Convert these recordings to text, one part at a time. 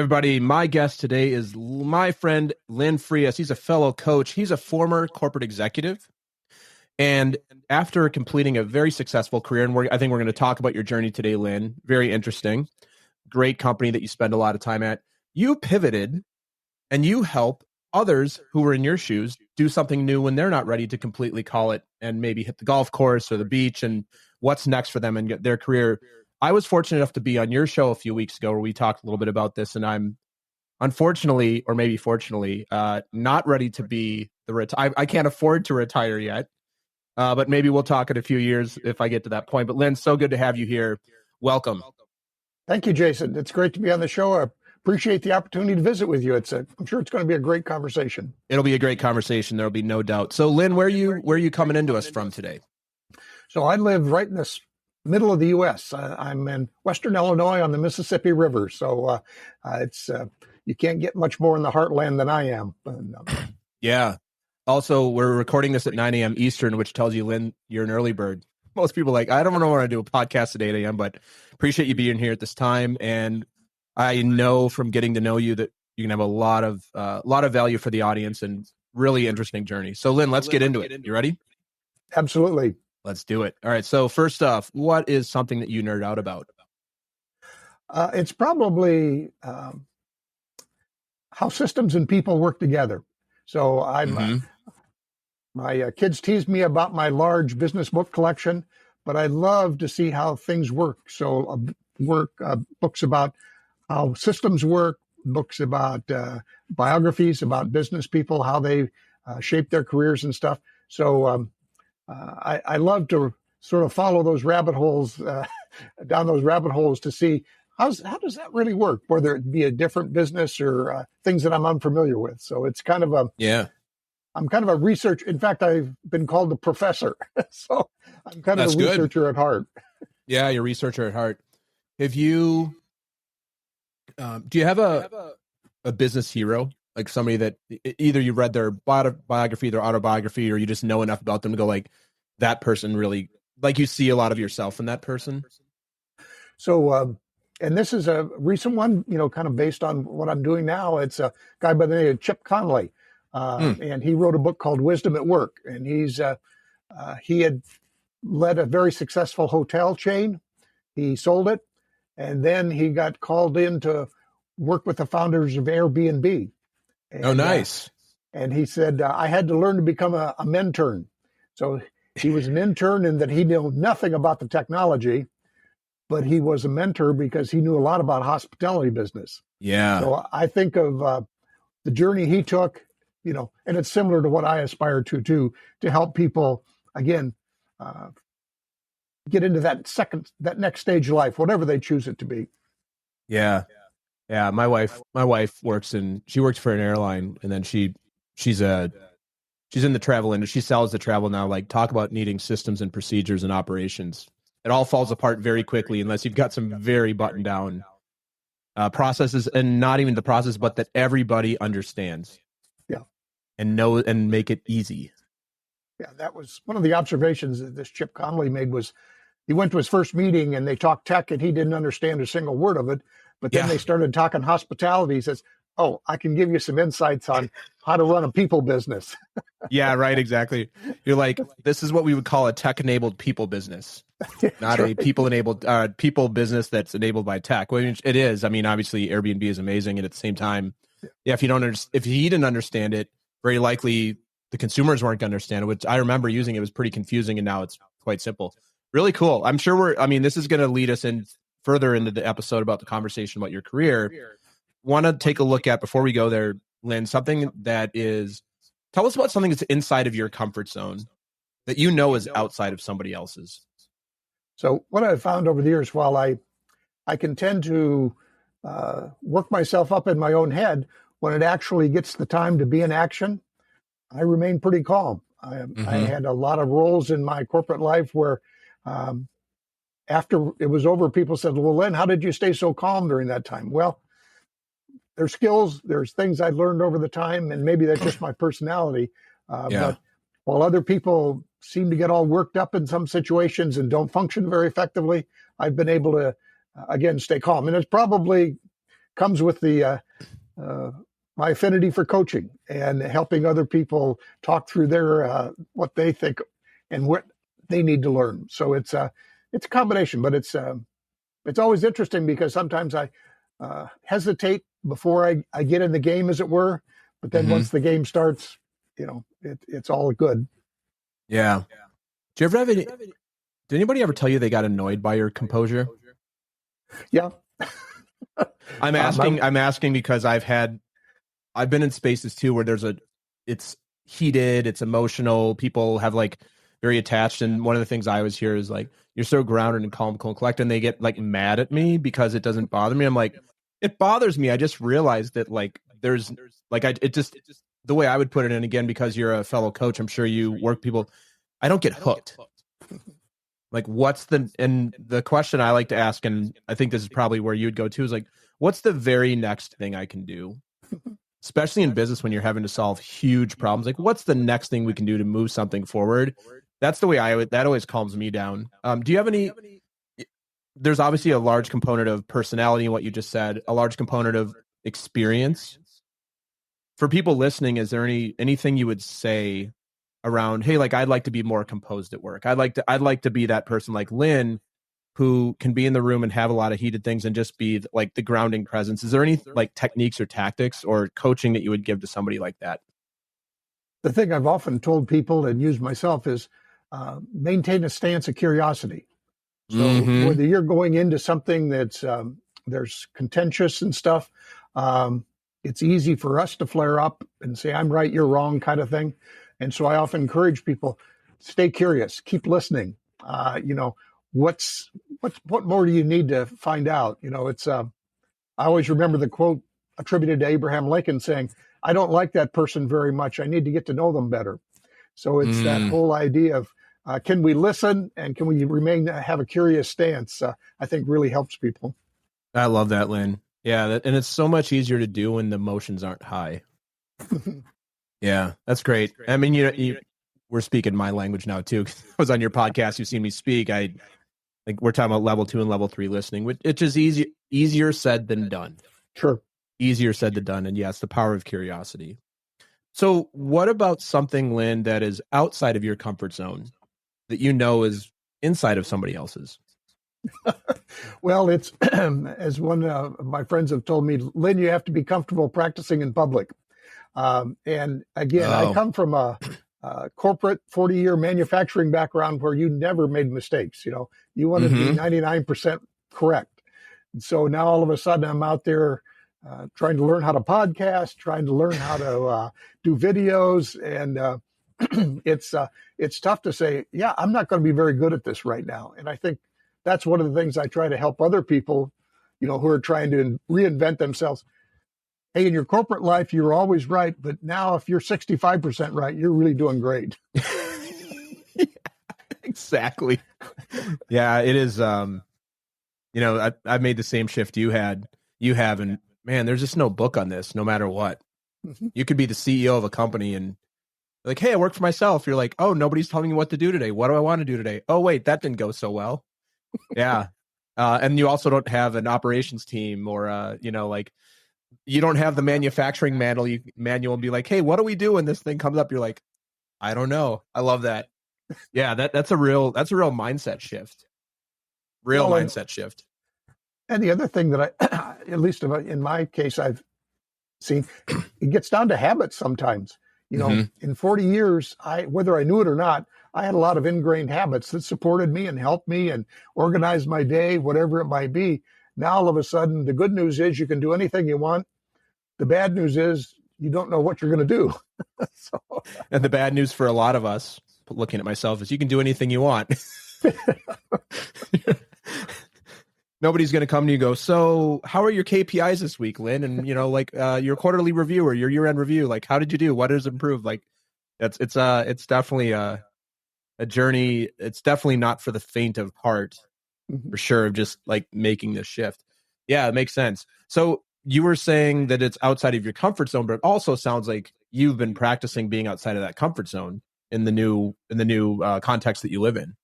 Everybody, my guest today is my friend Lynn Friesth. He's a fellow coach. He's a former corporate executive. And after completing a very successful career, and I think we're going to talk about your journey today, Lynn. Very interesting. Great company that you spend a lot of time at. You pivoted and you help others who were in your shoes do something new when they're not ready to completely call it and maybe hit the golf course or the beach and what's next for them and get their career. I was fortunate enough to be on your show a few weeks ago where we talked a little bit about this, and I'm unfortunately, or maybe fortunately, not ready to be I can't afford to retire yet, but maybe we'll talk in a few years if I get to that point. But Lynn, so good to have you here. Welcome. Thank you, Jason. It's great to be on the show. I appreciate the opportunity to visit with you. I'm sure it's going to be a great conversation. It'll be a great conversation. There'll be no doubt. So Lynn, where are you coming into us from today? So I live right in this middle of the U.S. I'm in Western Illinois on the Mississippi River. So you can't get much more in the heartland than I am. Yeah. Also, we're recording this at 9 a.m. Eastern, which tells you, Lynn, you're an early bird. Most people are like, I don't want to do a podcast at 8 a.m., but appreciate you being here at this time. And I know from getting to know you that you can have a lot of value for the audience and really interesting journey. So Lynn, let's get into it. You ready? Absolutely. Let's do it. All right. So first off, what is something that you nerd out about? It's probably how systems and people work together. So my kids tease me about my large business book collection, but I love to see how things work. So books about how systems work, books about biographies about business people, how they shape their careers and stuff. So I love to sort of follow those rabbit holes, down those rabbit holes to see how does that really work, whether it be a different business or things that I'm unfamiliar with. So it's kind of I'm kind of a research. In fact, I've been called a professor. So I'm kind of a researcher at heart. Yeah, you're a researcher at heart. Have you, do you have a business hero? Like somebody that either you read their biography, their autobiography, or you just know enough about them to go like, that person really, like you see a lot of yourself in that person? So, and this is a recent one, kind of based on what I'm doing now. It's a guy by the name of Chip Conley. And he wrote a book called Wisdom at Work. And he had led a very successful hotel chain. He sold it. And then he got called in to work with the founders of Airbnb. And, oh, nice. And he said, I had to learn to become a mentor. So he was an intern in that he knew nothing about the technology, but he was a mentor because he knew a lot about hospitality business. Yeah. So I think of the journey he took, and it's similar to what I aspire to do, to help people, again, get into that next stage of life, whatever they choose it to be. Yeah. Yeah, my wife works for an airline, and then she's in the travel industry. She sells the travel now. Like, talk about needing systems and procedures and operations. It all falls apart very quickly unless you've got some very buttoned down processes, and not even the process, but that everybody understands. Yeah, and know and make it easy. Yeah, that was one of the observations that this Chip Conley made. Was he went to his first meeting and they talked tech and he didn't understand a single word of it. But then they started talking hospitality. He says, oh, I can give you some insights on how to run a people business. Yeah, right. Exactly. You're like, this is what we would call a tech-enabled people business, not a people-enabled people business that's enabled by tech. Well, it is. I mean, obviously Airbnb is amazing. And at the same time, if he didn't understand it, very likely the consumers weren't going to understand it, which I remember using. It was pretty confusing. And now it's quite simple. Really cool. I'm sure this is going to lead us in further into the episode about the conversation about your career. Want to take a look at, before we go there, Lynn, something that is, tell us about something that's inside of your comfort zone that is outside of somebody else's. So what I've found over the years, while I can tend to work myself up in my own head, when it actually gets the time to be in action, I remain pretty calm. I had a lot of roles in my corporate life where after it was over, people said, well, Lynn, how did you stay so calm during that time? Well, there's skills, there's things I learned over the time, and maybe that's just my personality. But while other people seem to get all worked up in some situations and don't function very effectively, I've been able to, again, stay calm. And it's probably comes with the my affinity for coaching and helping other people talk through their what they think and what they need to learn. So it's a combination, but it's always interesting because sometimes I hesitate before I get in the game, as it were. But then once the game starts, it's all good. Yeah. Do you ever have any? Did anybody ever tell you they got annoyed by your composure? Yeah. I'm asking because I've been in spaces too where it's heated, it's emotional. People have like very attached, and one of the things I always hear is like, "You're so grounded and calm, cool, and collected," and they get like mad at me because it doesn't bother me. I'm like, it bothers me. I just realized that like there's like it just the way I would put it, and again because you're a fellow coach, I'm sure you work people. I don't get hooked. Like, and the question I like to ask, and I think this is probably where you'd go to, is like, what's the very next thing I can do? Especially in business when you're having to solve huge problems. Like, what's the next thing we can do to move something forward? That's the way that always calms me down. Do you have any, there's obviously a large component of personality in what you just said, a large component of experience. For people listening, is there anything you would say around, hey, like I'd like to be more composed at work. I'd like to be that person like Lynn who can be in the room and have a lot of heated things and just be like the grounding presence. Is there any like techniques or tactics or coaching that you would give to somebody like that? The thing I've often told people and used myself is maintain a stance of curiosity. So whether you're going into something that's there's contentious and stuff, it's easy for us to flare up and say, I'm right, you're wrong kind of thing. And so I often encourage people, stay curious, keep listening. What more do you need to find out? It's I always remember the quote attributed to Abraham Lincoln saying, I don't like that person very much. I need to get to know them better. So it's that whole idea of can we listen and can we have a curious stance? I think really helps people. I love that, Lynn. Yeah, and it's so much easier to do when the emotions aren't high. Yeah, that's great. I mean, we're speaking my language now too. I was on your podcast. You've seen me speak. I think we're talking about level 2 and level 3 listening, which it's just easier said than done. Sure. Easier said than done. And yes, the power of curiosity. So what about something, Lynn, that is outside of your comfort zone that you know is inside of somebody else's? Well, it's as one of my friends have told me, Lynn, you have to be comfortable practicing in public. And again, I come from a corporate 40-year manufacturing background where you never made mistakes. You want to be 99% correct. And so now all of a sudden I'm out there trying to learn how to podcast, trying to learn how to do videos. And it's tough to say, yeah, I'm not going to be very good at this right now. And I think that's one of the things I try to help other people, who are trying to reinvent themselves. Hey, in your corporate life, you're always right. But now if you're 65% right, you're really doing great. Yeah, exactly. Yeah, it is. I made the same shift you have. And man, there's just no book on this, no matter what. You could be the CEO of a company and like, hey, I work for myself. You're like, oh, nobody's telling me what to do today. What do I want to do today? Oh, wait, that didn't go so well. Yeah. And you also don't have an operations team or, you don't have the manufacturing manual and be like, hey, what do we do when this thing comes up? You're like, I don't know. I love that. Yeah, that's a real mindset shift. Mindset shift. And the other thing that I, at least in my case, I've seen, it gets down to habits sometimes. In 40 years, whether I knew it or not, I had a lot of ingrained habits that supported me and helped me and organized my day, whatever it might be. Now, all of a sudden, the good news is you can do anything you want. The bad news is you don't know what you're going to do. And the bad news for a lot of us, looking at myself, is you can do anything you want. Nobody's going to come to you and go, so how are your KPIs this week, Lynn? And, your quarterly review or your year-end review, like, how did you do? What has improved? Like, it's definitely a journey. It's definitely not for the faint of heart, for sure, of just like making this shift. Yeah, it makes sense. So you were saying that it's outside of your comfort zone, but it also sounds like you've been practicing being outside of that comfort zone in the new context that you live in.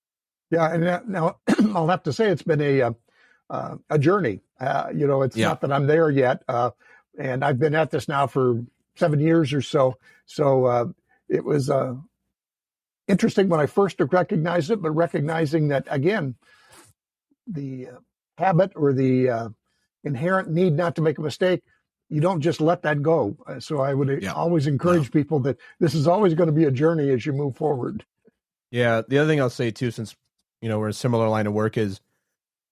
Yeah, and now I'll have to say it's been a journey. It's not that I'm there yet. And I've been at this now for 7 years or so. So it was interesting when I first recognized it, but recognizing that, again, the habit or the inherent need not to make a mistake, you don't just let that go. So I would always encourage people that this is always going to be a journey as you move forward. Yeah. The other thing I'll say too, since, we're in a similar line of work, is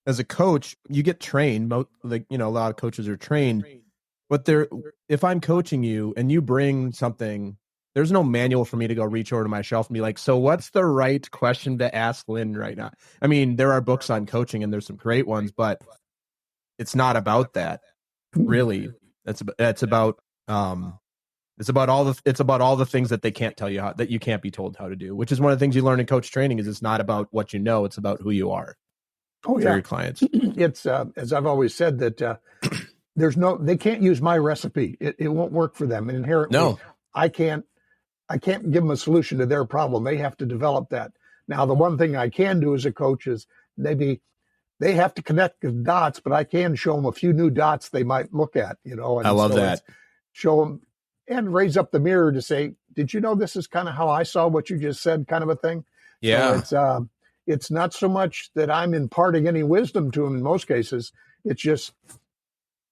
as a coach, you get trained. A lot of coaches are trained, but if I'm coaching you and you bring something, there's no manual for me to go reach over to my shelf and be like, so what's the right question to ask Lynn right now? I mean, there are books on coaching and there's some great ones, but it's not about that, really. It's about all the things that they can't tell you that you can't be told how to do, which is one of the things you learn in coach training. Is it's not about what you know, it's about who you are. For your clients. It's as I've always said that they can't use my recipe. It won't work for them. And inherently, I can't give them a solution to their problem. They have to develop that. Now, the one thing I can do as a coach is maybe they have to connect the dots, but I can show them a few new dots they might look at, And I love that. Show them and raise up the mirror to say, did you know this is kind of how I saw what you just said, kind of a thing? Yeah. So it's not so much that I'm imparting any wisdom to them in most cases. It's just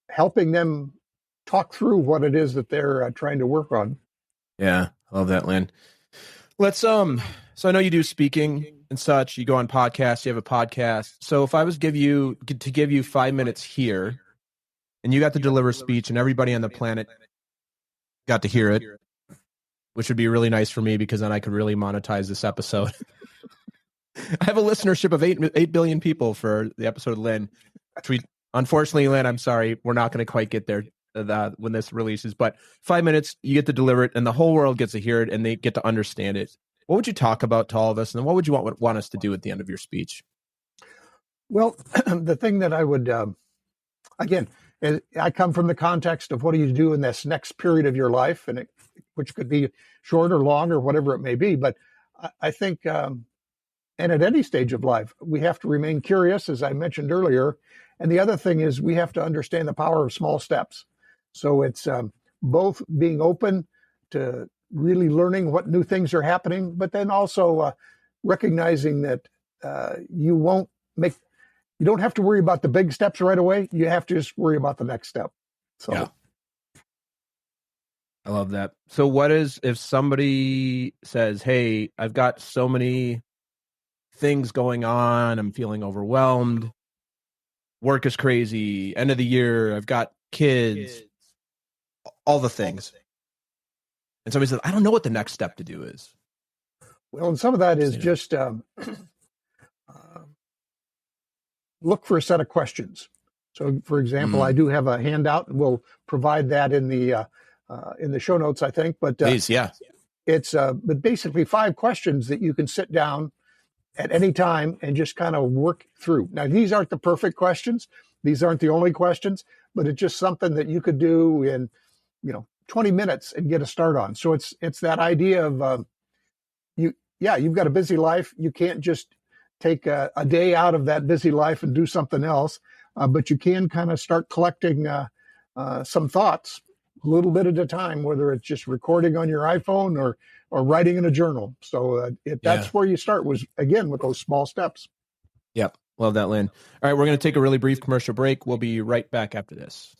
helping them talk through what it is that they're trying to work on. Yeah, I love that, Lynn. Let's so I know you do speaking and such. You go on podcasts. You have a podcast. So if I was to give you 5 minutes here, and you got to deliver a speech, and everybody on the planet got to hear it, which would be really nice for me because then I could really monetize this episode. I have a listenership of 8 billion people for the episode of Lynn. Unfortunately, Lynn, I'm sorry, we're not going to quite get there when this releases. But 5 minutes, you get to deliver it, and the whole world gets to hear it, and they get to understand it. What would you talk about to all of us, and then what would you want us to do at the end of your speech? Well, the thing that I would, again, I come from the context of what do you do in this next period of your life, which could be short or long or whatever it may be. But I think, and at any stage of life, we have to remain curious, as I mentioned earlier. And the other thing is we have to understand the power of small steps. So it's both being open to really learning what new things are happening, but then also recognizing that you don't have to worry about the big steps right away. You have to just worry about the next step. So yeah. I love that. So what is, if somebody says, hey, I've got so many things going on, I'm feeling overwhelmed, work is crazy, end of the year, I've got kids, all the things. And somebody says, I don't know what the next step to do is. Well, and some of that is just look for a set of questions. So, for example, I do have a handout, and we'll provide that in the show notes, I think. But please, yeah, it's but basically 5 questions that you can sit down at any time and just kind of work through. Now, these aren't the perfect questions; these aren't the only questions, but it's just something that you could do in 20 minutes and get a start on. So it's that idea of you've got a busy life. You can't just take a day out of that busy life and do something else, but you can kind of start collecting some thoughts a little bit at a time, whether it's just recording on your iPhone or writing in a journal. So that's where you start, was again with those small steps. Yep. Love that, Lynn. All right, we're going to take a really brief commercial break. We'll be right back after this.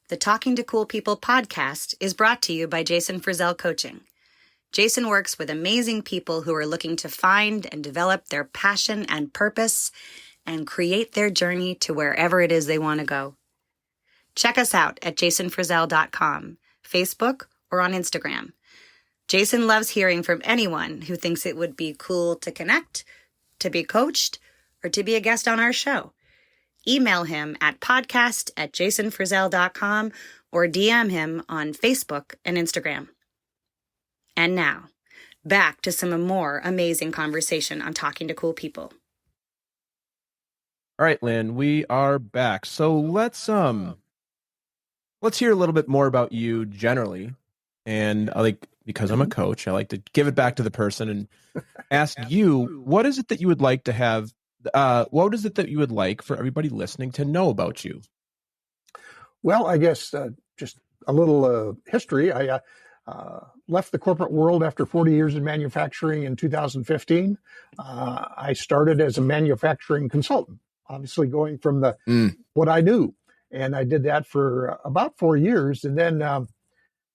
The Talking to Cool People podcast is brought to you by Jason Friesth Coaching. Jason works with amazing people who are looking to find and develop their passion and purpose and create their journey to wherever it is they want to go. Check us out at jasonfriesth.com, Facebook, or on Instagram. Jason loves hearing from anyone who thinks it would be cool to connect, to be coached, or to be a guest on our show. Email him at podcast@jasonfriesth.com or DM him on Facebook and Instagram. And now, back to some more amazing conversation on Talking to Cool People. All right, Lynn, we are back. So let's hear a little bit more about you generally. And because I'm a coach, I like to give it back to the person and ask you, what is it that you would like to have what is it that you would like for everybody listening to know about you? Well, I guess just a little history. I left the corporate world after 40 years in manufacturing in 2015. I started as a manufacturing consultant, obviously going from what I knew. And I did that for about 4 years. And then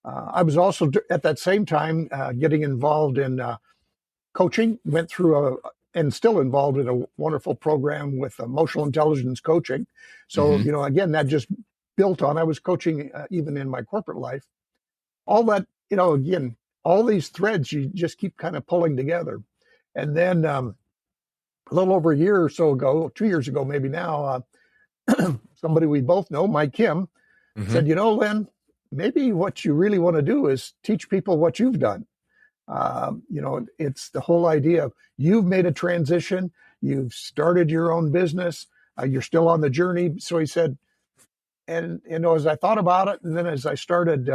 I was also at that same time getting involved in coaching, went through and still involved in a wonderful program with emotional intelligence coaching. So, again, that just built on, I was coaching even in my corporate life. All that, again, all these threads you just keep kind of pulling together. And then a little over a year or so ago, 2 years ago, maybe now, somebody we both know, Mike Kim, said, Lynn, maybe what you really want to do is teach people what you've done. It's the whole idea of you've made a transition, you've started your own business, you're still on the journey. So he said, and, as I thought about it, and then as I started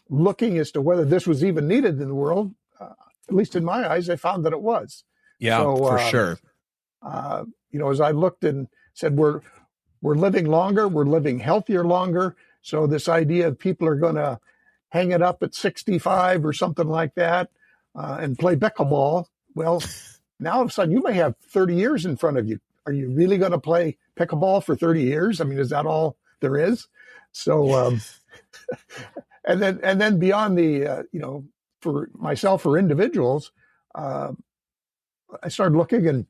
looking as to whether this was even needed in the world, at least in my eyes, I found that it was. Yeah, so, for sure. As I looked and said, we're living longer, we're living healthier longer. So this idea of people are going to hang it up at 65 or something like that and play pickleball. Well, now all of a sudden you may have 30 years in front of you. Are you really going to play pickleball for 30 years? I mean, is that all there is? So, and then beyond the, for myself or individuals, I started looking, and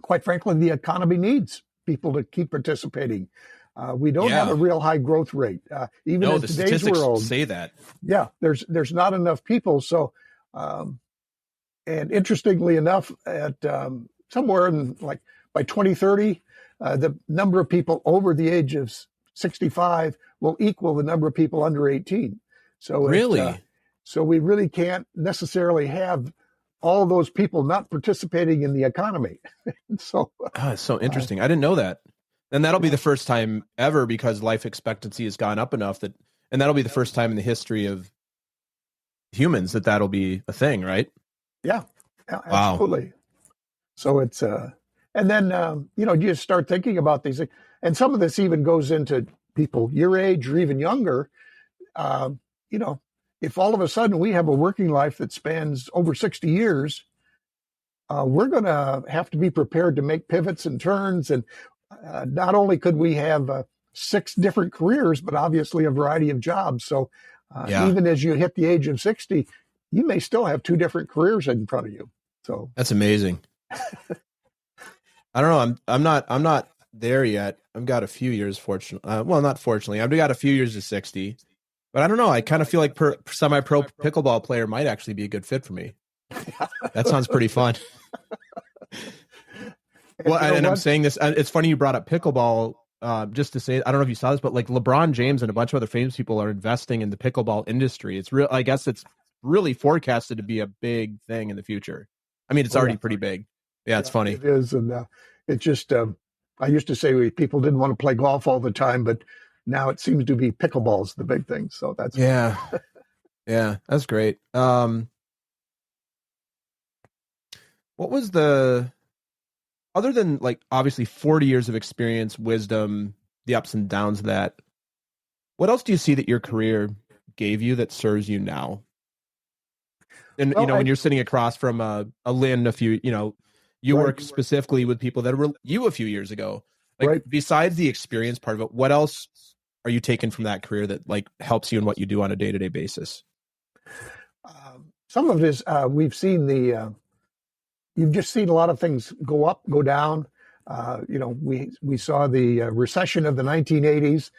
quite frankly, the economy needs people to keep participating. We don't have a real high growth rate, even in the today's statistics world. Say that. Yeah, there's not enough people. So, and interestingly enough, at somewhere in like by 2030, the number of people over the age of 65 will equal the number of people under 18. So really, so we really can't necessarily have all those people not participating in the economy. So, it's so interesting. I didn't know that. And that'll be the first time ever, because life expectancy has gone up enough and that'll be the first time in the history of humans that'll be a thing, right? Yeah, absolutely. Wow. So it's, and then, you just start thinking about these things. And some of this even goes into people your age or even younger. If all of a sudden we have a working life that spans over 60 years, we're going to have to be prepared to make pivots and turns. And not only could we have 6 different careers, but obviously a variety of jobs. So even as you hit the age of 60, you may still have 2 different careers in front of you. So that's amazing. I don't know. I'm not there yet. I've got a few years, not fortunately. I've got a few years to 60. But I don't know. I kind of feel like semi-pro pickleball player might actually be a good fit for me. That sounds pretty fun. Well, and I'm saying this, it's funny you brought up pickleball, just to say, I don't know if you saw this, but like LeBron James and a bunch of other famous people are investing in the pickleball industry. It's real. I guess it's really forecasted to be a big thing in the future. I mean, it's already pretty big. Yeah, it's funny. It is. And it just, I used to say people didn't want to play golf all the time, but now it seems to be pickleball's the big thing. So that's yeah, that's great. What was other than like obviously 40 years of experience, wisdom, the ups and downs of that, what else do you see that your career gave you that serves you now? And when you're sitting across from a Lynn, you work specifically with people that were you a few years ago. Like besides the experience part of it, what else are you taking from that career that like helps you in what you do on a day-to-day basis? Some of it is we've seen you've just seen a lot of things go up, go down. We saw the recession of the 1980s.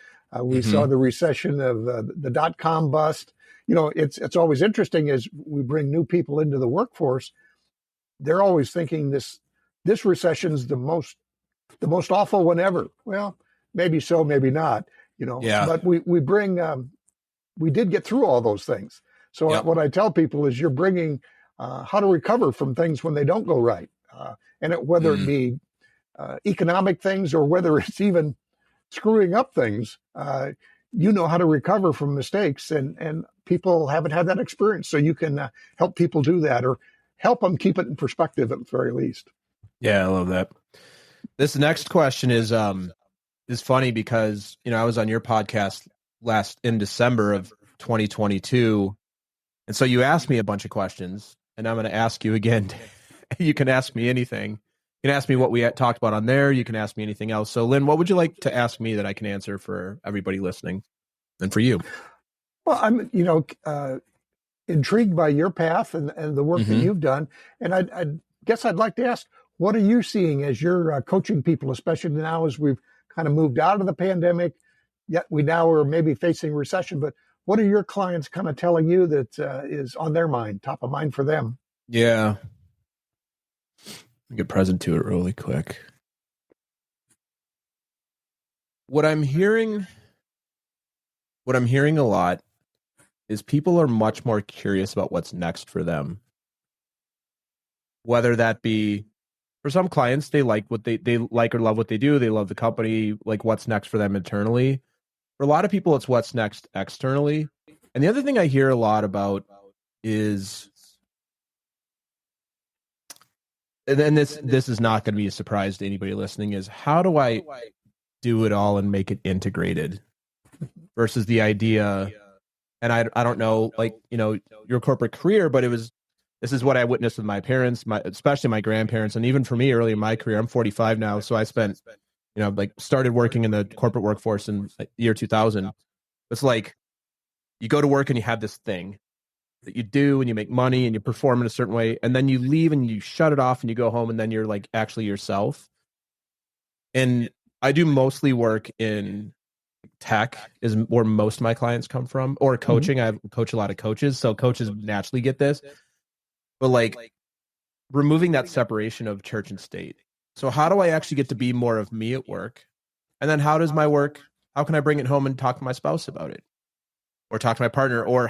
We saw the recession of the dot-com bust. It's always interesting as we bring new people into the workforce. They're always thinking this recession's the most awful one ever. Well, maybe so, maybe not. But we bring we did get through all those things. So what I tell people is you're bringing how to recover from things when they don't go right, and whether it be economic things or whether it's even screwing up things. How to recover from mistakes, and people haven't had that experience. So you can help people do that, or help them keep it in perspective at the very least. Yeah, I love that. This next question is funny because, I was on your podcast in December of 2022. And so you asked me a bunch of questions, and I'm going to ask you again. You can ask me anything. You can ask me what we had talked about on there. You can ask me anything else. So, Lynn, what would you like to ask me that I can answer for everybody listening and for you? Well, I'm, intrigued by your path and the work that you've done. And I guess I'd like to ask, what are you seeing as you're coaching people, especially now as we've kind of moved out of the pandemic, yet we now are maybe facing recession, but what are your clients kind of telling you that is on their mind, top of mind for them? Yeah. Get present to it really quick. What I'm hearing a lot is people are much more curious about what's next for them. Whether that be for some clients, they like what they like or love what they do. They love the company, like what's next for them internally. For a lot of people, it's what's next externally. And the other thing I hear a lot about is, and this is not going to be a surprise to anybody listening, is how do I do it all and make it integrated versus the idea. And I don't know, like, your corporate career, but this is what I witnessed with my parents, especially my grandparents. And even for me early in my career, I'm 45 now. So I spent, started working in the corporate workforce in the year 2000. It's like you go to work and you have this thing that you do and you make money and you perform in a certain way. And then you leave and you shut it off and you go home and then you're like actually yourself. And I do mostly work in tech is where most of my clients come from, or coaching. I coach a lot of coaches, so coaches naturally get this. But like removing that separation of church and state. So how do I actually get to be more of me at work? And then how can I bring it home and talk to my spouse about it? Or talk to my partner? Or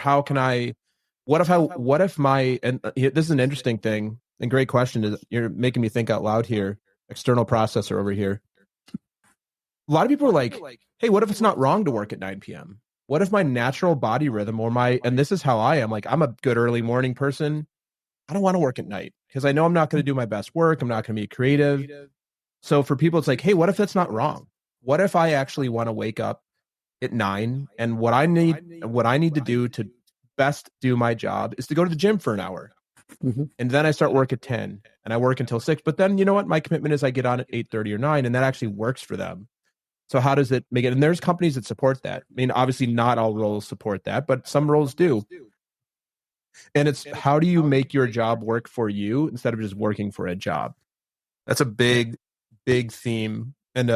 what if my, and this is an interesting thing and great question, is you're making me think out loud here, external processor over here. A lot of people are like, hey, what if it's not wrong to work at 9 p.m.? What if my natural body rhythm and this is how I am, like I'm a good early morning person. I don't want to work at night because I know I'm not going to do my best work. I'm not going to be creative. So for people, it's like, hey, what if that's not wrong? What if I actually want to wake up at 9 and what I need to do to best do my job is to go to the gym for an hour. And then I start work at 10 and I work until 6. But then you know what? My commitment is I get on at 8:30 or 9, and that actually works for them. So how does it make it? And there's companies that support that. I mean, obviously not all roles support that, but some roles do. And it's how do you make your job work for you instead of just working for a job? That's a big, big theme, and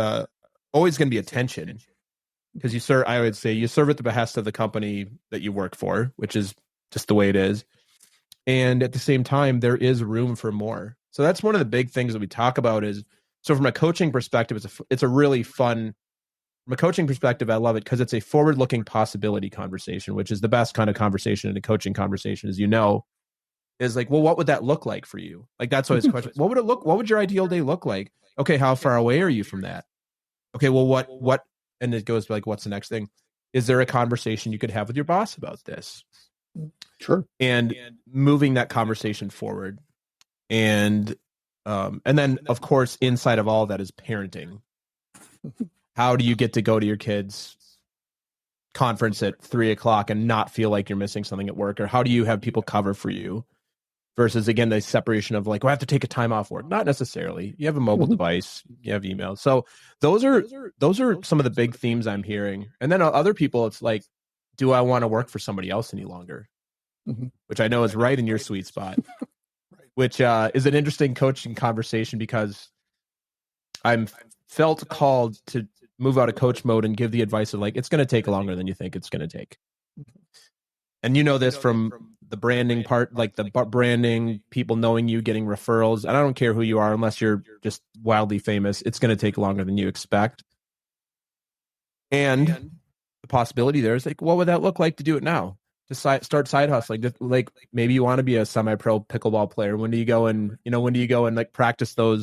always going to be a tension because I would say you serve at the behest of the company that you work for, which is just the way it is. And at the same time, there is room for more. So that's one of the big things that we talk about is, so from a coaching perspective, it's a really fun. From a coaching perspective, I love it because it's a forward-looking possibility conversation, which is the best kind of conversation in a coaching conversation, as you know, is like, well, what would that look like for you? Like, that's always the question. What would your ideal day look like? Okay, how far away are you from that? Okay, well, what, and it goes like, what's the next thing? Is there a conversation you could have with your boss about this? Sure. And moving that conversation forward. And then, of course, inside of all that is parenting. How do you get to go to your kids' conference at 3:00 and not feel like you're missing something at work? Or how do you have people cover for you? Versus, again, the separation of like, I have to take a time off work. Not necessarily. You have a mobile device, you have email. So those are some of the big themes I'm hearing. And then other people, it's like, do I want to work for somebody else any longer? Which I know is right in your sweet spot. Which is an interesting coaching conversation because I'm felt called to move out of coach mode and give the advice of like, it's going to take longer than you think it's going to take. And you know this from the branding part, like the branding, people knowing you, getting referrals. And I don't care who you are, unless you're just wildly famous, it's going to take longer than you expect. And the possibility there is like, what would that look like to do it now? To start side hustling, like maybe you want to be a semi-pro pickleball player. When do you go and like practice your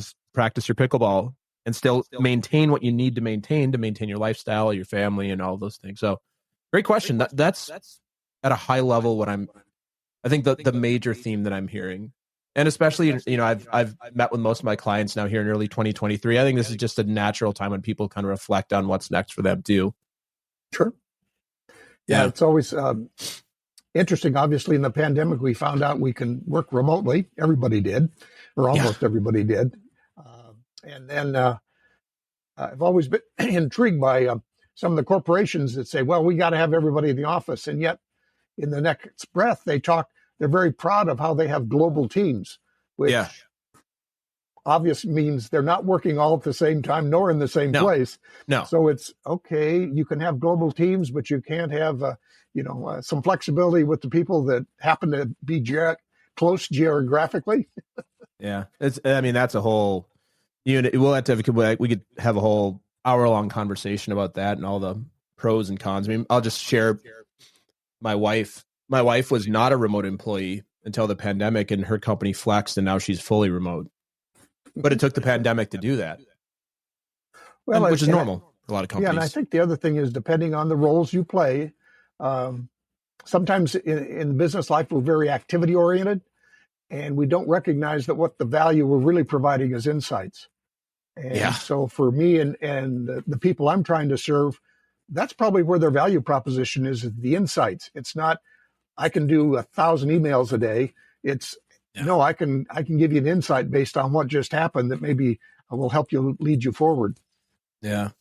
pickleball and still maintain what you need to maintain your lifestyle, your family, and all those things? So great question. That's at a high level what I think the major theme that I'm hearing. And especially, I've met with most of my clients now here in early 2023. I think this is just a natural time when people kind of reflect on what's next for them too. Sure. Yeah. It's always interesting. Obviously, in the pandemic, we found out we can work remotely. Everybody did, or almost everybody did. And then I've always been intrigued by some of the corporations that say, well, we got to have everybody in the office. And yet in the next breath, they're very proud of how they have global teams, which obviously means they're not working all at the same time, nor in the same place. No. So it's okay. You can have global teams, but you can't have, some flexibility with the people that happen to be close geographically. Yeah. That's a whole unit. We could have a whole hour-long conversation about that and all the pros and cons. I'll just share my wife. My wife was not a remote employee until the pandemic, and her company flexed, and now she's fully remote. But it took the pandemic to do that, which is normal for a lot of companies. Yeah, and I think the other thing is, depending on the roles you play, sometimes in business life, we're very activity-oriented, and we don't recognize that what the value we're really providing is insights. And so for me and the people I'm trying to serve, that's probably where their value proposition is the insights. It's not, I can do 1,000 emails a day. It's no, I can give you an insight based on what just happened that maybe will help you lead you forward. Yeah.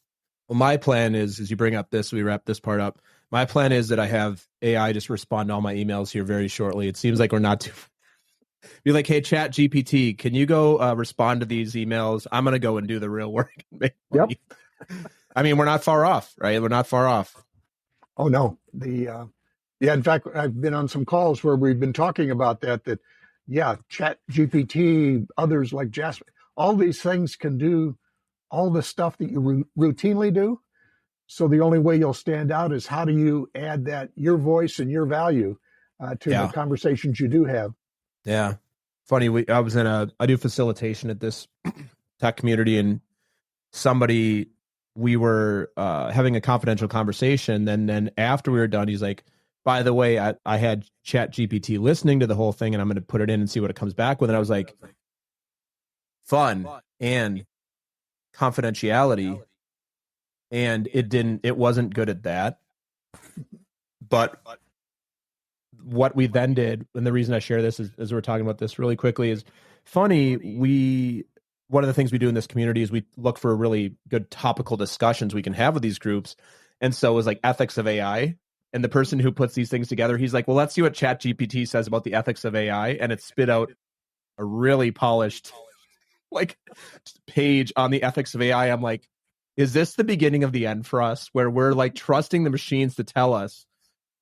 Well, my plan is, as you bring up this, we wrap this part up. My plan is that I have AI just respond to all my emails here very shortly. It seems like we're not too. Be like, hey, Chat GPT, can you go respond to these emails? I'm going to go and do the real work. Yep. We're not far off, right? We're not far off. Oh no, in fact, I've been on some calls where we've been talking about that Chat GPT, others like Jasper, all these things can do all the stuff that you routinely do. So the only way you'll stand out is how do you add your voice and your value to the conversations you do have. Yeah. Funny. I do facilitation at this tech community, and we were having a confidential conversation. And then after we were done, he's like, by the way, I had Chat GPT listening to the whole thing, and I'm going to put it in and see what it comes back with. And I was like, fun and confidentiality. And it wasn't good at that. But what we then did, and the reason I share this is, as we're talking about this really quickly, is funny. One of the things we do in this community is we look for really good topical discussions we can have with these groups. And so it was like ethics of AI. And the person who puts these things together, he's like, well, let's see what Chat GPT says about the ethics of AI. And it spit out a really polished page on the ethics of AI. I'm like, is this the beginning of the end for us, where we're like trusting the machines to tell us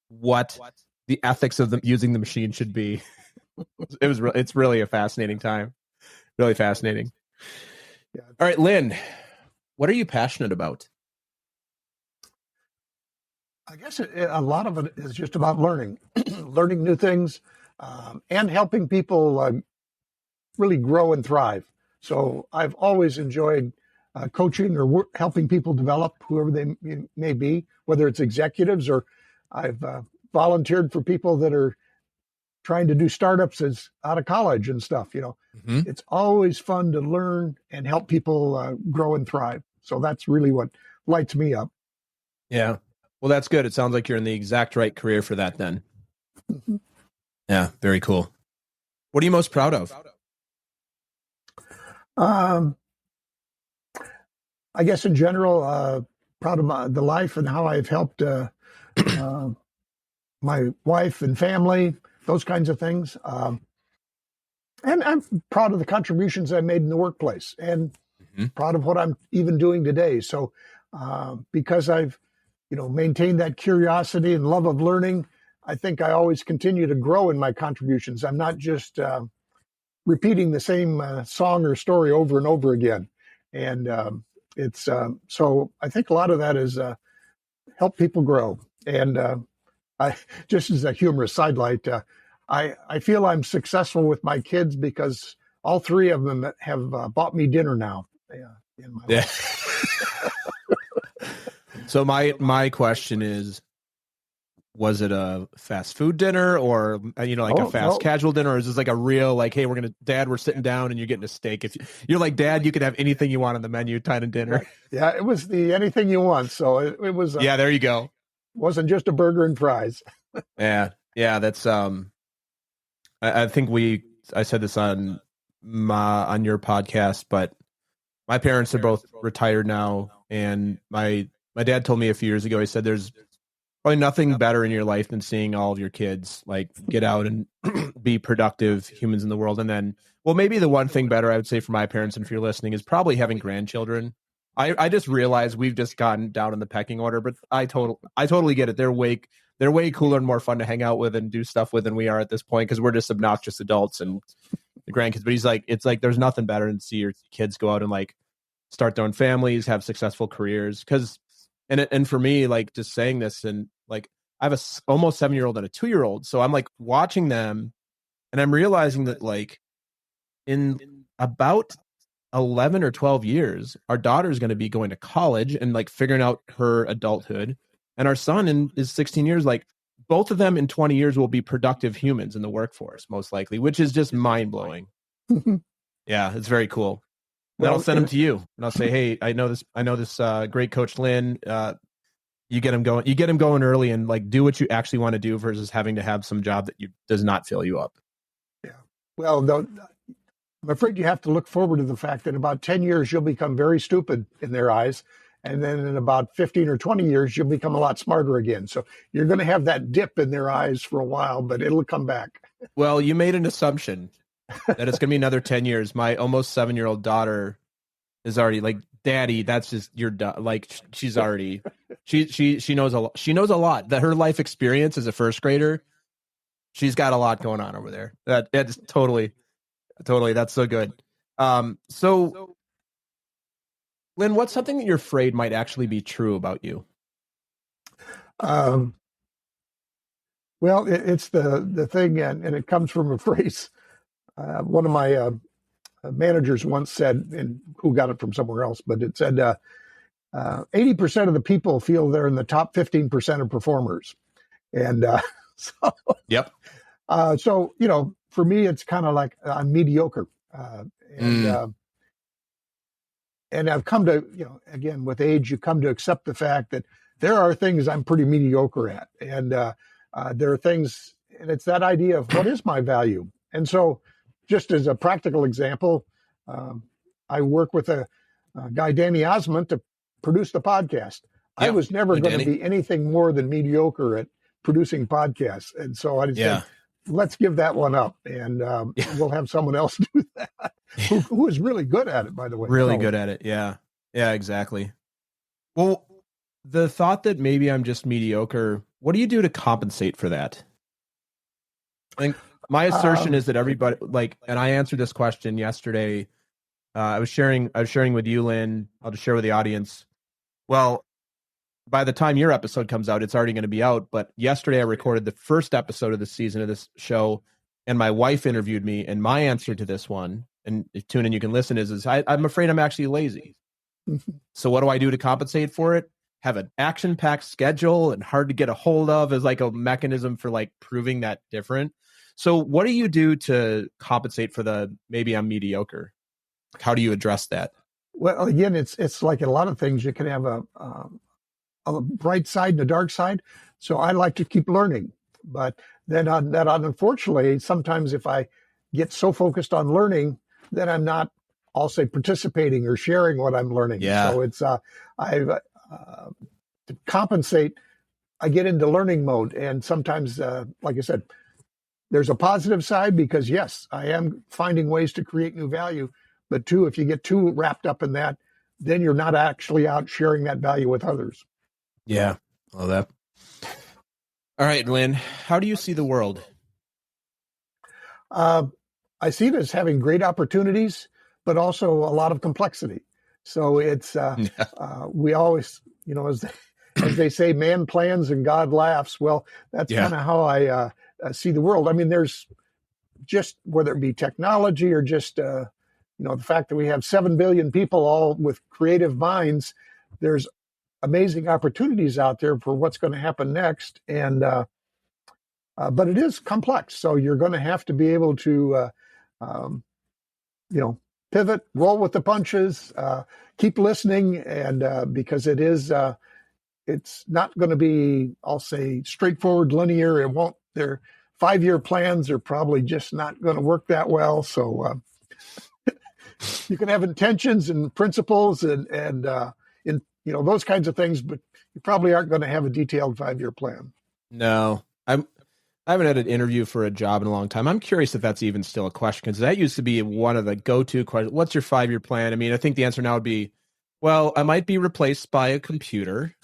what the ethics of using the machine should be? It's really a fascinating time. Really fascinating. Yeah. All right, Lynn, what are you passionate about? I guess a lot of it is just about learning new things, and helping people really grow and thrive. So I've always enjoyed coaching or helping people develop, whoever they may be, whether it's executives or I've volunteered for people that are trying to do startups as out of college and stuff. It's always fun to learn and help people grow and thrive. So that's really what lights me up. Yeah. Well, that's good. It sounds like you're in the exact right career for that then. Mm-hmm. Yeah. Very cool. What are you most proud of? I guess in general, proud of the life and how I've helped my wife and family, those kinds of things. And I'm proud of the contributions I made in the workplace, and proud of what I'm even doing today. So because I've maintained that curiosity and love of learning, I think I always continue to grow in my contributions. I'm not just repeating the same song or story over and over again. And it's so I think a lot of that is help people grow. And I just as a humorous sidelight, I feel I'm successful with my kids because all three of them have bought me dinner now. In my life. So my question is, was it a fast food dinner or, like a fast casual dinner? Or is this like a real, like, hey, Dad, we're sitting down and you're getting a steak. If you're like, Dad, you could have anything you want on the menu kind of dinner. Yeah, it was the anything you want. So it was. Yeah, there you go. Wasn't just a burger and fries. Yeah. That's, I think I said this on your podcast, but my parents are both retired now. And my dad told me a few years ago, he said, there's probably nothing better in your life than seeing all of your kids like get out and be productive humans in the world. And then, well, maybe the one thing better I would say for my parents, and if you're listening, is probably having grandchildren. I just realized we've just gotten down in the pecking order, but I totally get it. They're way cooler and more fun to hang out with and do stuff with than we are at this point, because we're just obnoxious adults and the grandkids. But he's like, it's like there's nothing better than see your kids go out and like start their own families, have successful careers. And for me, like just saying this, and like I have a almost 7-year-old and a 2-year-old, so I'm like watching them, and I'm realizing that like in about 11 or 12 years, our daughter is going to be going to college and like figuring out her adulthood, and our son is 16 years. Like both of them in 20 years will be productive humans in the workforce, most likely, which is just mind blowing. Yeah, it's very cool. Then I'll send them to you, and I'll say, "Hey, I know this great coach Lynn. You get him going early, and like do what you actually want to do versus having to have some job that does not fill you up." Yeah. Well, I'm afraid you have to look forward to the fact that in about 10 years you'll become very stupid in their eyes, and then in about 15 or 20 years you'll become a lot smarter again. So you're going to have that dip in their eyes for a while, but it'll come back. Well, you made an assumption that it's going to be another 10 years. My almost 7-year-old daughter is already like, Daddy, that's just like she's already she knows a lot. She knows a lot. That her life experience as a first grader, she's got a lot going on over there. That's totally that's so good. So Lynn, what's something that you're afraid might actually be true about you? Well, it's the thing, and it comes from a phrase. One of my managers once said, and who got it from somewhere else, but it said 80% of the people feel they're in the top 15% of performers. And so, yep. So, for me, it's kind of like I'm mediocre. And I've come to, again, with age, you come to accept the fact that there are things I'm pretty mediocre at. And there are things, and it's that idea of what is my value? And so, just as a practical example, I work with a guy, Danny Ozment, to produce the podcast. Yeah. I was never going to be anything more than mediocre at producing podcasts. And so I just said, let's give that one up, and we'll have someone else do that, who is really good at it, by the way. Really good at it, yeah. Yeah, exactly. Well, the thought that maybe I'm just mediocre, what do you do to compensate for that? I think my assertion is that everybody, and I answered this question yesterday. I was sharing with you, Lynn. I'll just share with the audience. Well, by the time your episode comes out, it's already going to be out. But yesterday I recorded the first episode of the season of this show, and my wife interviewed me. And my answer to this one, and if tune in, you can listen, is I'm afraid I'm actually lazy. So what do I do to compensate for it? Have an action-packed schedule and hard to get a hold of as like a mechanism for like proving that different. So what do you do to compensate for maybe I'm mediocre? How do you address that? Well, again, it's like in a lot of things, you can have a bright side and a dark side. So I like to keep learning, but then unfortunately, sometimes if I get so focused on learning, then I'm not, I'll say, participating or sharing what I'm learning. Yeah. So it's to compensate, I get into learning mode, and sometimes, like I said, there's a positive side because yes, I am finding ways to create new value. But two, if you get too wrapped up in that, then you're not actually out sharing that value with others. Yeah. Love that. All right, Lynn, how do you see the world? I see it as having great opportunities, but also a lot of complexity. So it's, we always, as they say, man plans and God laughs. Well, that's kind of how I see the world. I mean, there's just, whether it be technology or just, the fact that we have 7 billion people all with creative minds, there's amazing opportunities out there for what's going to happen next. And but it is complex, so you're going to have to be able to, pivot, roll with the punches, keep listening, and because it is, it's not going to be, I'll say, straightforward, linear. It won't. Their 5-year plans are probably just not going to work that well. So you can have intentions and principles and those kinds of things, but you probably aren't going to have a detailed 5-year plan. No, I haven't had an interview for a job in a long time. I'm curious if that's even still a question, because that used to be one of the go-to questions. What's your 5-year plan? I mean, I think the answer now would be, well, I might be replaced by a computer.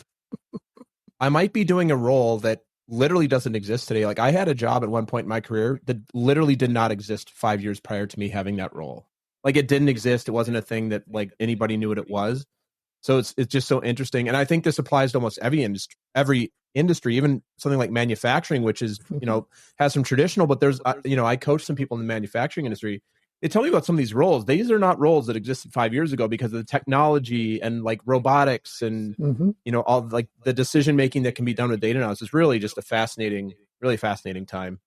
I might be doing a role that literally doesn't exist today. Like, I had a job at one point in my career that literally did not exist 5 years prior to me having that role. Like, it didn't exist. It wasn't a thing that like anybody knew what it was. So it's just so interesting. And I think this applies to almost every industry, even something like manufacturing, which is, has some traditional, but there's, I coach some people in the manufacturing industry. They tell me about some of these roles. These are not roles that existed 5 years ago because of the technology and like robotics and, all like the decision-making that can be done with data now. It's really just a really fascinating time.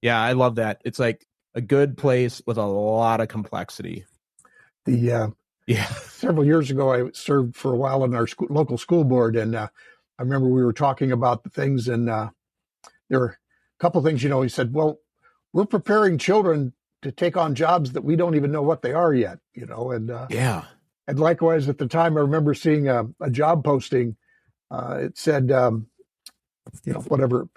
Yeah. I love that. It's like a good place with a lot of complexity. Several years ago, I served for a while on our local school board, and I remember we were talking about the things, and there were a couple of things. He said, "Well, we're preparing children to take on jobs that we don't even know what they are yet." And likewise, at the time, I remember seeing a job posting. It said, whatever.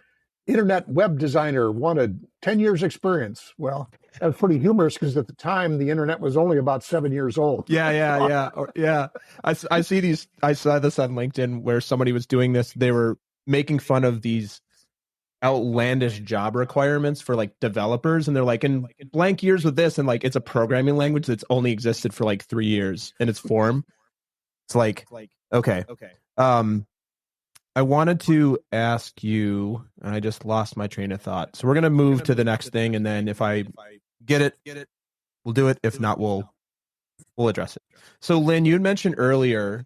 Internet web designer wanted 10 years experience. Well, that was pretty humorous because at the time the internet was only about 7 years old. Yeah. I see these. I saw this on LinkedIn where somebody was doing this. They were making fun of these outlandish job requirements for like developers, and they're like, in blank years with this, and like it's a programming language that's only existed for like 3 years in its form. It's like, okay. I wanted to ask you, and I just lost my train of thought. So we're going to move to the next thing, and then if I get it, we'll do it. If not, we'll address it. So Lynn, you had mentioned earlier,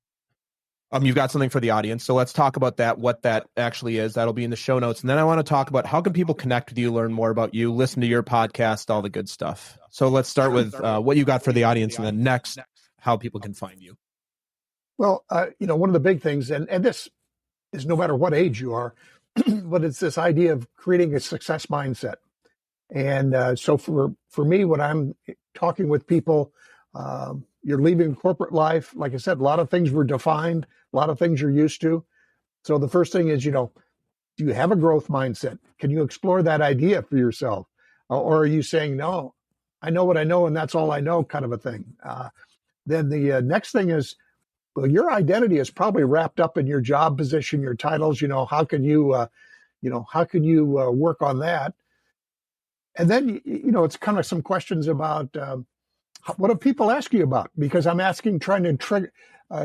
you've got something for the audience. So let's talk about that, what that actually is. That'll be in the show notes. And then I want to talk about how can people connect with you, learn more about you, listen to your podcast, all the good stuff. So let's start with what you got for the audience, and then next, how people can find you. Well, one of the big things, and this is no matter what age you are, but it's this idea of creating a success mindset. And so for me, when I'm talking with people, you're leaving corporate life. Like I said, a lot of things were defined, a lot of things you're used to. So the first thing is, do you have a growth mindset? Can you explore that idea for yourself? Or are you saying, no, I know what I know and that's all I know, kind of a thing? Then the next thing is, well, your identity is probably wrapped up in your job position, your titles. How can you work on that? And then, it's kind of some questions about what do people ask you about? Because I'm trying to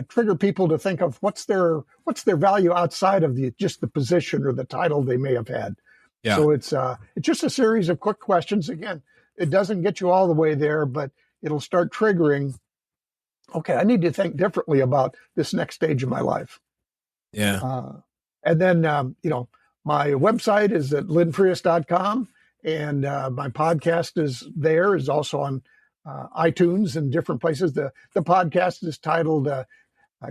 trigger people to think of what's their value outside of just the position or the title they may have had. Yeah. So it's just a series of quick questions. Again, it doesn't get you all the way there, but it'll start triggering. Okay, I need to think differently about this next stage of my life. Yeah. And then, my website is at lynnfriesth.com, and my podcast is also on iTunes and different places. The podcast is titled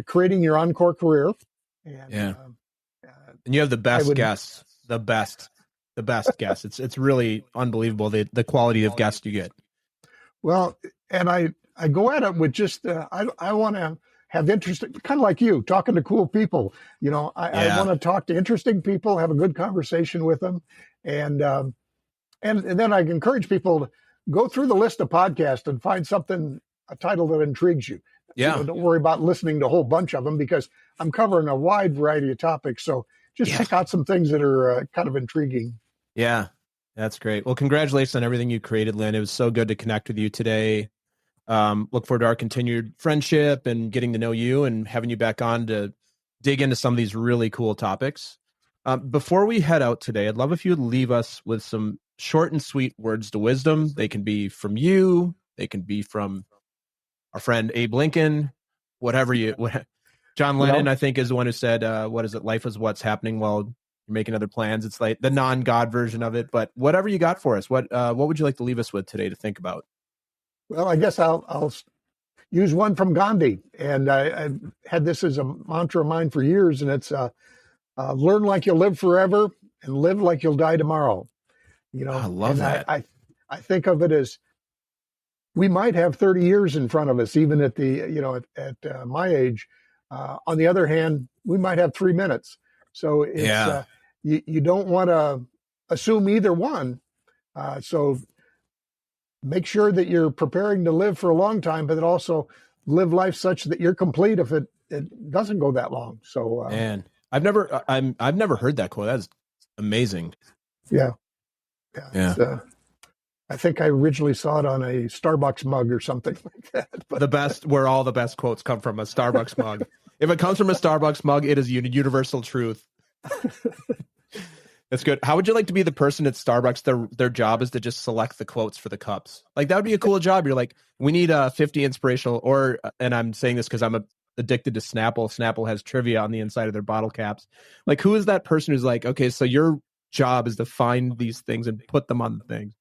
Creating Your Encore Career. And, and you have the best guests, the best guests. It's really unbelievable, the quality of guests you get. Well, and I go at it with just, I want to have interesting, kind of like you, talking to cool people. I want to talk to interesting people, have a good conversation with them. And then I encourage people to go through the list of podcasts and find a title that intrigues you. Yeah. Don't worry about listening to a whole bunch of them because I'm covering a wide variety of topics. So just pick out some things that are kind of intriguing. Yeah, that's great. Well, congratulations on everything you created, Lynn. It was so good to connect with you today. Look forward to our continued friendship and getting to know you and having you back on to dig into some of these really cool topics. Before we head out today, I'd love if you would leave us with some short and sweet words to wisdom. They can be from you. They can be from our friend Abe Lincoln, whatever John Lennon, I think, is the one who said, what is it? Life is what's happening while you're making other plans. It's like the non-God version of it. But whatever you got for us, what would you like to leave us with today to think about? Well, I guess I'll use one from Ghandi. And I've had this as a mantra of mine for years. And it's learn like you'll live forever and live like you'll die tomorrow. I love that. I think of it as we might have 30 years in front of us, even at at my age. On the other hand, we might have 3 minutes. So it's, you don't want to assume either one. So make sure that you're preparing to live for a long time, but then also live life such that you're complete if it doesn't go that long. So, man, I've never heard that quote. That's amazing. Yeah. I think I originally saw it on a Starbucks mug or something like that. But where all the best quotes come from, a Starbucks mug. If it comes from a Starbucks mug, it is universal truth. That's good. How would you like to be the person at Starbucks? Their job is to just select the quotes for the cups. Like, that would be a cool job. You're like, we need 50 inspirational, and I'm saying this because I'm addicted to Snapple. Snapple has trivia on the inside of their bottle caps. Like, who is that person who's like, okay, so your job is to find these things and put them on the things?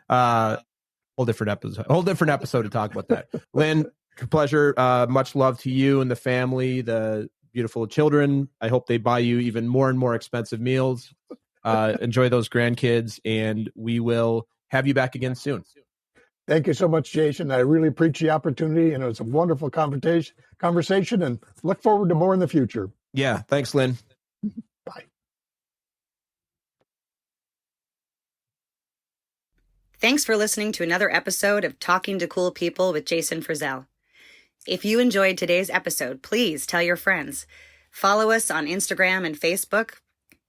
Whole different episode to talk about that. Lynn, pleasure. Much love to you and the family, the beautiful children. I hope they buy you even more and more expensive meals. Enjoy those grandkids, and we will have you back again soon. Thank you so much, Jason. I really appreciate the opportunity, and it was a wonderful conversation, and look forward to more in the future. Yeah. Thanks, Lynn. Bye. Thanks for listening to another episode of Talking to Cool People with Jason Friesth. If you enjoyed today's episode, please tell your friends. Follow us on Instagram and Facebook,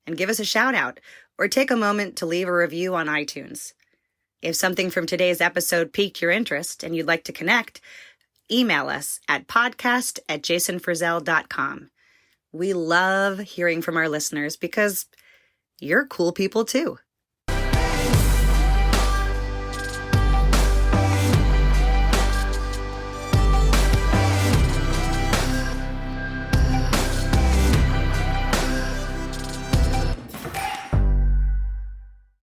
and give us a shout out, or take a moment to leave a review on iTunes. If something from today's episode piqued your interest and you'd like to connect, email us at podcast@jasonfriesth.com. We love hearing from our listeners because you're cool people too.